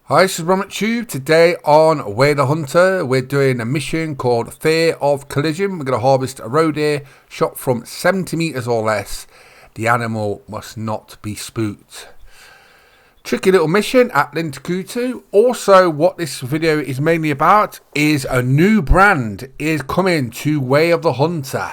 Hi, this is Cuyu. Today on Way the Hunter, we're doing a mission called Fear of Collision. We're going to harvest a roe deer shot from 70 metres or less. The animal must not be spooked. Tricky little mission at Lintukoto. Also, what this video is mainly about is a new brand is coming to Way of the Hunter.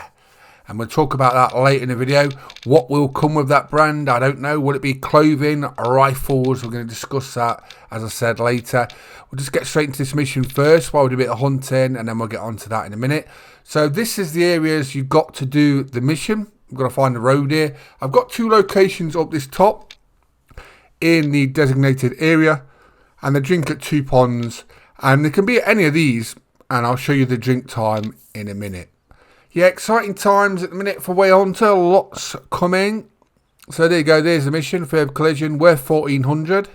And we'll talk about that later in the video. What will come with that brand, I don't know. Will it be clothing, rifles? We're going to discuss that, as I said, later. We'll just get straight into this mission first while we do a bit of hunting, and then we'll get onto that in a minute. So this is the areas you've got to do the mission. We've got to find the roe deer. I've got two locations up this top in the designated area, and they drink at 2 ponds. And they can be at any of these, and I'll show you the drink time in a minute. Yeah, exciting times at the minute for Way Hunter. Lots coming. So there you go. There's the mission. Fear of Collision. Worth 1400.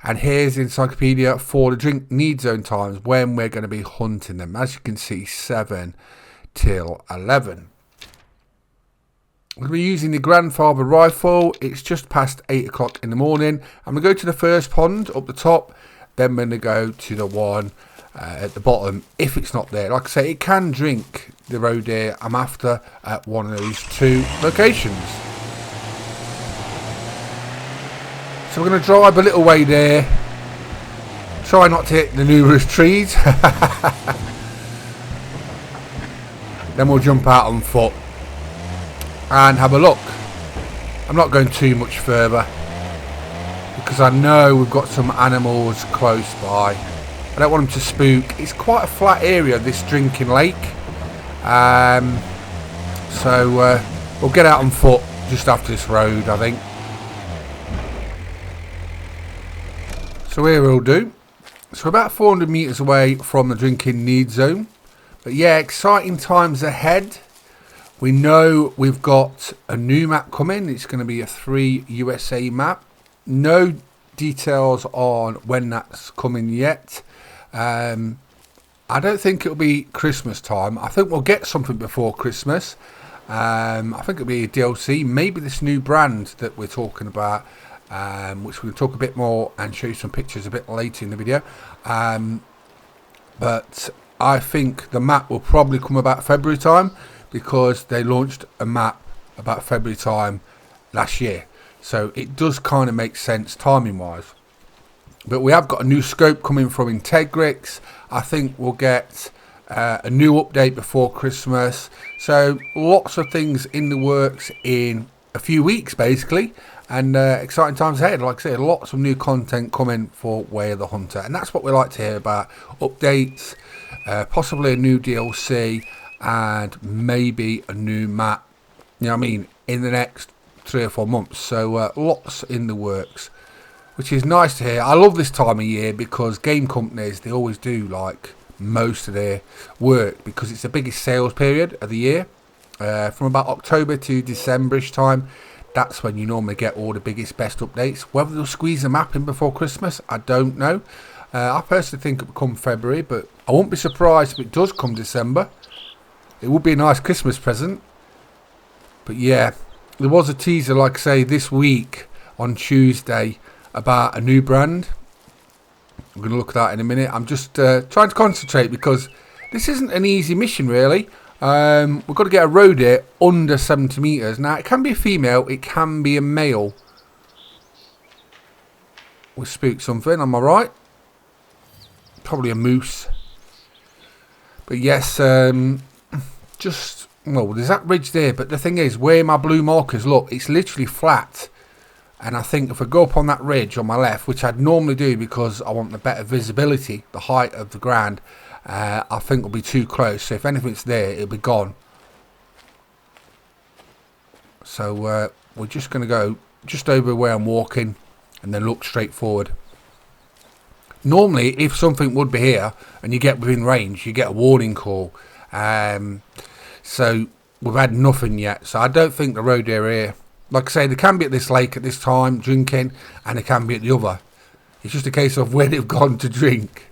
And here's the encyclopedia for the drink need zone times when we're going to be hunting them. As you can see, 7 till 11. We're going to be using the grandfather rifle. It's just past 8 o'clock in the morning. I'm going to go to the first pond up the top. Then we're going to go to the one at the bottom if it's not there. Like I say, it can drink the roe deer I'm after at one of those two locations. So we're going to drive a little way there. Try not to hit the numerous trees. Then we'll jump out on foot and have a look. I'm not going too much further because I know we've got some animals close by. I don't want them to spook. It's quite a flat area, this drinking lake. So we'll get out on foot just after this road, I think. So here we'll do. So we're about 400 metres away from the drinking need zone. But yeah, exciting times ahead. We know we've got a new map coming. It's going to be a 3 USA map. No details on when that's coming yet. I don't think it'll be Christmas time. I think we'll get something before Christmas. I think it'll be a DLC, maybe this new brand that we're talking about, which we'll talk a bit more and show you some pictures a bit later in the video. But I think the map will probably come about February time because they launched a map about February time last year. So it does kind of make sense timing wise. But we have got a new scope coming from Integrix. I think we'll get a new update before Christmas. So lots of things in the works in a few weeks, basically. And exciting times ahead. Like I said, lots of new content coming for Way of the Hunter. And that's what we like to hear about. Updates, possibly a new DLC, and maybe a new map. You know what I mean? In the next 3 or 4 months. So lots in the works, which is nice to hear. I love this time of year because game companies, they always do like most of their work because it's the biggest sales period of the year. From about October to Decemberish time, that's when you normally get all the biggest, best updates. Whether they'll squeeze a map in before Christmas, I don't know. I personally think it will come February, but I won't be surprised if it does come December. It would be a nice Christmas present. But yeah, there was a teaser, like I say, this week on Tuesday about a new brand. I'm going to look at that in a minute. I'm just trying to concentrate because this isn't an easy mission really. We've got to get a roe deer under 70 metres. Now it can be a female, it can be a male. We'll spook something, am I right? Probably a moose. But yes, just, well, there's that ridge there, but the thing is, where my blue markers look, it's literally flat. And I think if I go up on that ridge on my left, which I'd normally do because I want the better visibility, the height of the ground, I think it'll be too close. So if anything's there, it'll be gone. So we're just going to go just over where I'm walking and then look straight forward. Normally, if something would be here and you get within range, you get a warning call. So we've had nothing yet. So I don't think the roe deer are here. Like I say, they can be at this lake at this time drinking, and they can be at the other. It's just a case of where they've gone to drink.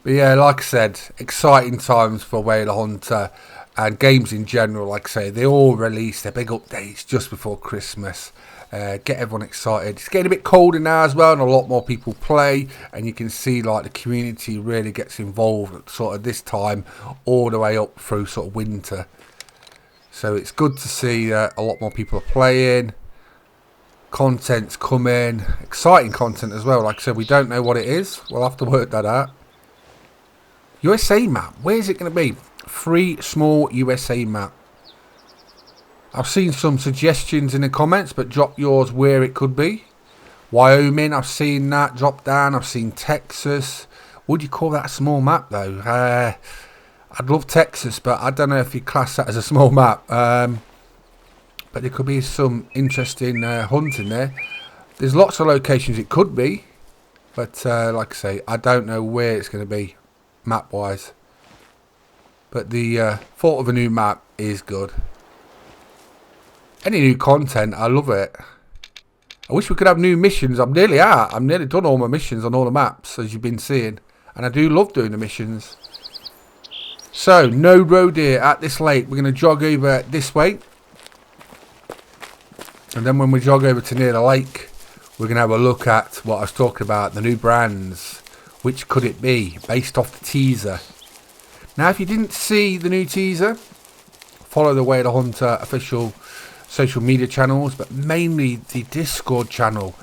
But yeah, like I said, exciting times for Way of the Hunter and games in general. Like I say, they all release their big updates just before Christmas. get everyone excited. It's getting a bit colder now as well, and a lot more people play, and you can see like the community really gets involved at sort of this time all the way up through sort of winter. So it's good to see a lot more people are playing. Content's coming, exciting content as well. Like I said, we don't know what it is. We'll have to work that out. USA map, where's it going to be? Free small USA map. I've seen some suggestions in the comments, but drop yours where it could be. Wyoming, I've seen that drop down. I've seen Texas. Would you call that a small map though? I'd love Texas, but I don't know if you class that as a small map. But there could be some interesting hunting there. There's lots of locations it could be. But like I say, I don't know where it's going to be map-wise. But the thought of a new map is good. Any new content, I love it. I wish we could have new missions. I'm nearly out. I've nearly done all my missions on all the maps, as you've been seeing. And I do love doing the missions. So, no road here at this lake. We're going to jog over this way. And then when we jog over to near the lake, we're going to have a look at what I was talking about, the new brands. Which could it be, based off the teaser? Now, if you didn't see the new teaser, follow the Way the Hunter official social media channels, but mainly the Discord channel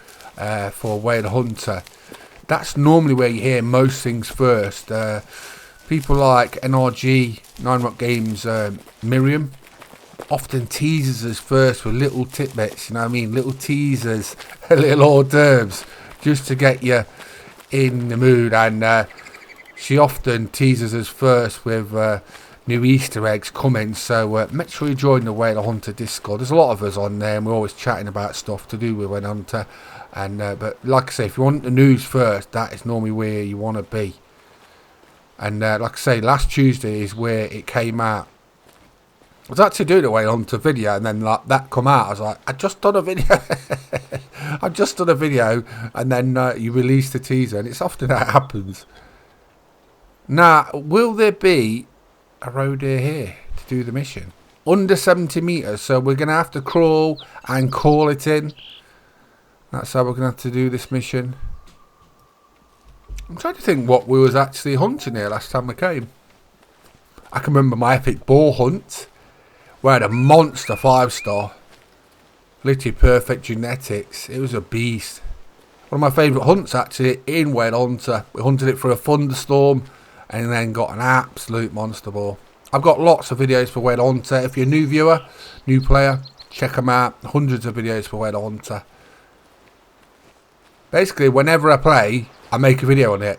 for Way the Hunter. That's normally where you hear most things first. People like NRG, Nine Rock Games, Miriam, often teases us first with little tidbits, you know what I mean? Little teasers, little hors d'oeuvres, just to get you in the mood. And she often teases us first with new Easter eggs coming. So make sure you join the Way the Hunter Discord. There's a lot of us on there, and we're always chatting about stuff to do with Way the Hunter. And but like I say, if you want the news first, that is normally where you want to be. And like I say, last Tuesday is where it came out. I was actually doing a Way the Hunter video, and then like that come out. I was like, I just done a video. I just done a video, and then you release the teaser, and it's often that happens. Now, will there be a road here to do the mission? Under 70 meters, so we're going to have to crawl and call it in. That's how we're going to have to do this mission. I'm trying to think what we was actually hunting here last time we came. I can remember my epic boar hunt. We had a monster 5-star. Literally perfect genetics. It was a beast. One of my favourite hunts actually in Way the Hunter. We hunted it for a thunderstorm and then got an absolute monster boar. I've got lots of videos for Way the Hunter. If you're a new viewer, new player, check them out. Hundreds of videos for Way the Hunter. Basically, whenever I play, I make a video on it.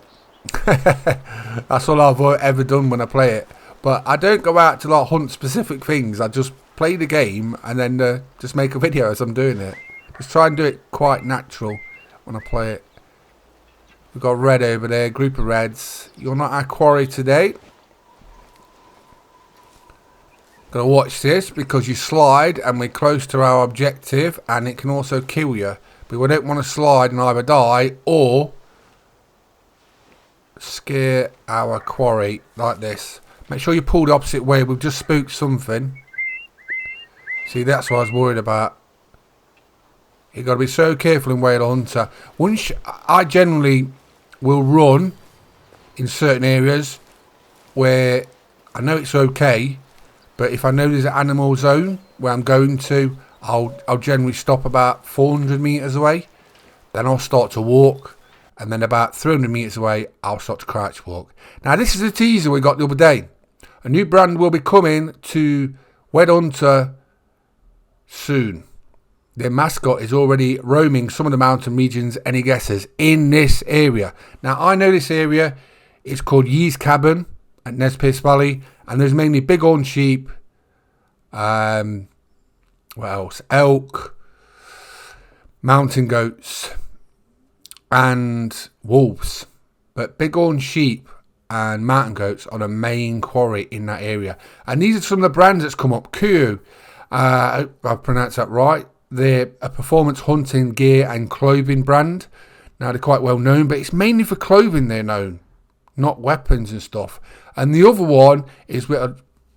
That's all I've ever done when I play it. But I don't go out to like hunt specific things. I just play the game and then just make a video as I'm doing it. Just try and do it quite natural when I play it. We've got red over there, group of reds. You're not our quarry today. Gonna watch this because you slide and we're close to our objective, and it can also kill you. But we don't want to slide and either die or scare our quarry like this. Make sure you pull the opposite way. We've just spooked something. See, that's what I was worried about. You've got to be so careful in Way the Hunter. Once I generally will run in certain areas where I know it's okay, but if I know there's an animal zone where I'm going to, I'll generally stop about 400 meters away. Then I'll start to walk, and then about 300 meters away, I'll start to crouch walk. Now, this is a teaser we got the other day. A new brand will be coming to Way the Hunter soon. Their mascot is already roaming some of the mountain regions. Any guesses in this area? Now, I know this area is called Yee's Cabin at Nez Perce Valley, and there's mainly bighorn sheep. What else? Elk, mountain goats, and wolves. But bighorn sheep and mountain goats are the main quarry in that area. And these are some of the brands that's come up. Cuyu, I hope I pronounced that right. They're a performance hunting gear and clothing brand. Now, they're quite well known, but it's mainly for clothing they're known, not weapons and stuff. And the other one is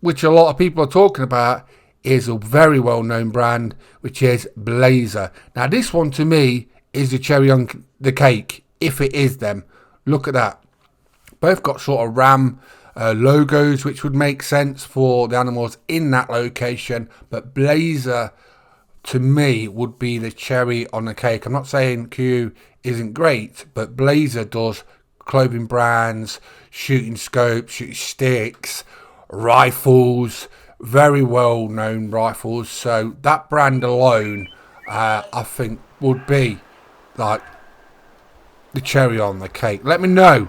which a lot of people are talking about is a very well-known brand, which is Blazer. Now, this one to me is the cherry on the cake, if it is them. Look at that. Both got sort of ram logos, which would make sense for the animals in that location. But Blazer, to me, would be the cherry on the cake. I'm not saying Cuyu isn't great, but Blazer does clothing brands, shooting scopes, shooting sticks, rifles, very well known rifles. So that brand alone, I think, would be like the cherry on the cake. Let me know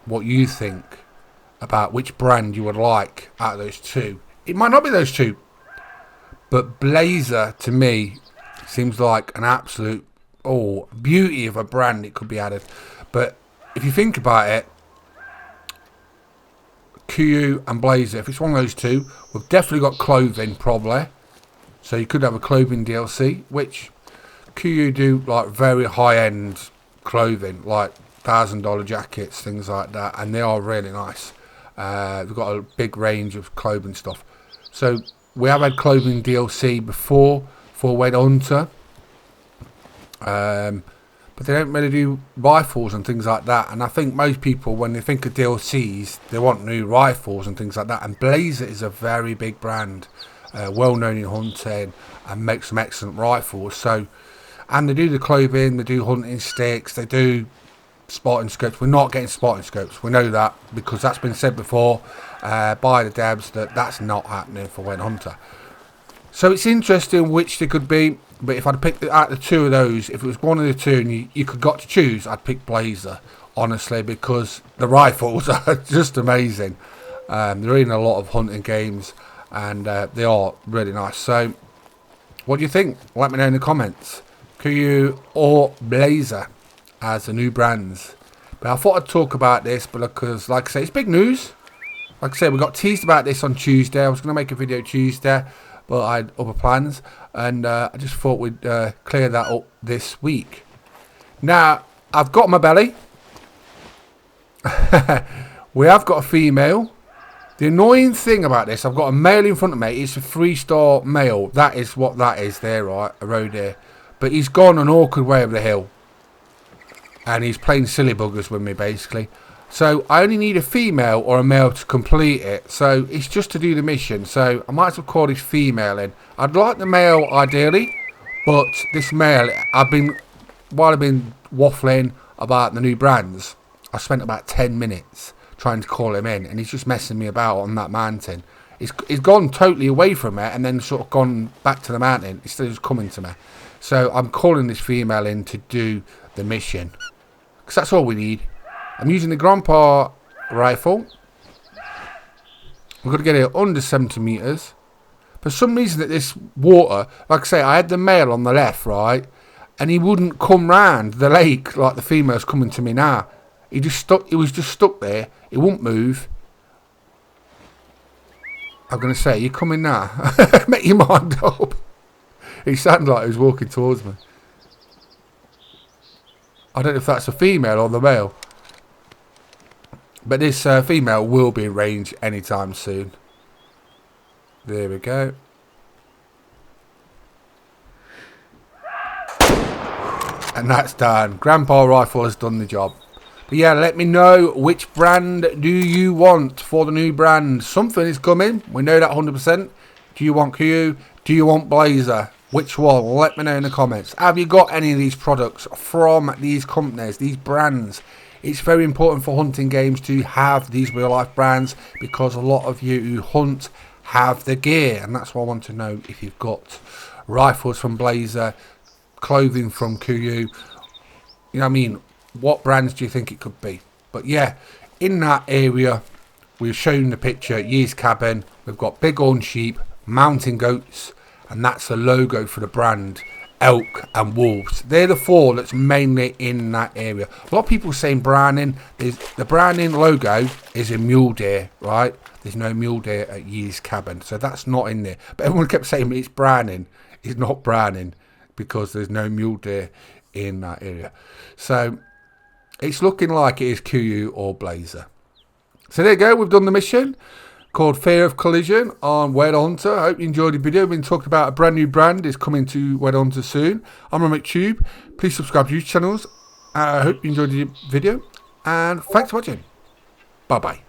what you think about which brand you would like out of those two. It might not be those two, but Blazer to me seems like an absolute beauty of a brand. It could be added, but if you think about it, Cuyu and Blazer, if it's one of those two, we've definitely got clothing probably. So you could have a clothing DLC, which Cuyu do like very high-end clothing, like $1,000 jackets, things like that, and they are really nice. We've got a big range of clothing stuff. So we have had clothing DLC before for Way the Hunter, but they don't really do rifles and things like that. And I think most people, when they think of DLCs, they want new rifles and things like that. And Blazer is a very big brand, well known in hunting, and makes some excellent rifles. So, and they do the clothing, they do hunting sticks, they do spotting scopes. We're not getting spotting scopes. We know that because that's been said before by the devs that that's not happening for Way the Hunter. So it's interesting which they could be. But if I'd picked out the two of those, if it was one of the two and you could got to choose, I'd pick Blazer, honestly, because the rifles are just amazing. They're in a lot of hunting games, and they are really nice. So, what do you think? Let me know in the comments. Cuyu or Blazer as the new brands. But I thought I'd talk about this, but because, like I say, it's big news. Like I said, we got teased about this on Tuesday. I was going to make a video Tuesday, but I had other plans, and I just thought we'd clear that up this week. Now, I've got my belly. We have got a female. The annoying thing about this, I've got a male in front of me. It's a 3-star male. That is what that is there, right? A road there. But he's gone an awkward way over the hill. And he's playing silly buggers with me, basically. So I only need a female or a male to complete it. So it's just to do the mission. So I might as well call this female in. I'd like the male ideally, but this male, while I've been waffling about the new brands, I spent about 10 minutes trying to call him in, and he's just messing me about on that mountain. He's gone totally away from it and then sort of gone back to the mountain instead of just coming to me. So I'm calling this female in to do the mission, because that's all we need. I'm using the Grandpa rifle. We're going to get it under 70 metres. For some reason at this water, like I say, I had the male on the left, right? And he wouldn't come round the lake like the female's coming to me now. He was just stuck there. He wouldn't move. I'm going to say, you coming now? Make your mind up. He sounded like he was walking towards me. I don't know if that's a female or the male. But this female will be in range anytime soon. There we go. And that's done. Grandpa Rifle has done the job. But yeah, let me know which brand do you want for the new brand. Something is coming. We know that 100%. Do you want Cuyu? Do you want Blazer? Which one? Let me know in the comments. Have you got any of these products from these companies, these brands? It's very important for hunting games to have these real life brands, because a lot of you who hunt have the gear, and that's why I want to know if you've got rifles from Blazer, clothing from Cuyu. You know what I mean? What brands do you think it could be? But yeah, in that area, we've shown the picture, Yee's Cabin. We've got bighorn sheep, mountain goats, and that's the logo for the brand. Elk and wolves. They're the four that's mainly in that area. A lot of people saying Browning. The Browning logo is a mule deer, right? There's no mule deer at Yee's Cabin, so that's not in there. But everyone kept saying it's Browning. It's not Browning because there's no mule deer in that area. So it's looking like it is Cuyu or Blazer. So there you go. We've done the mission. called Fear of Collision on Whale Hunter. I hope you enjoyed the video. We've been talking about a brand new brand is coming to Whale Hunter soon. I'm on McTube. Please subscribe to YouTube channels. I hope you enjoyed the video, and thanks for watching. Bye bye.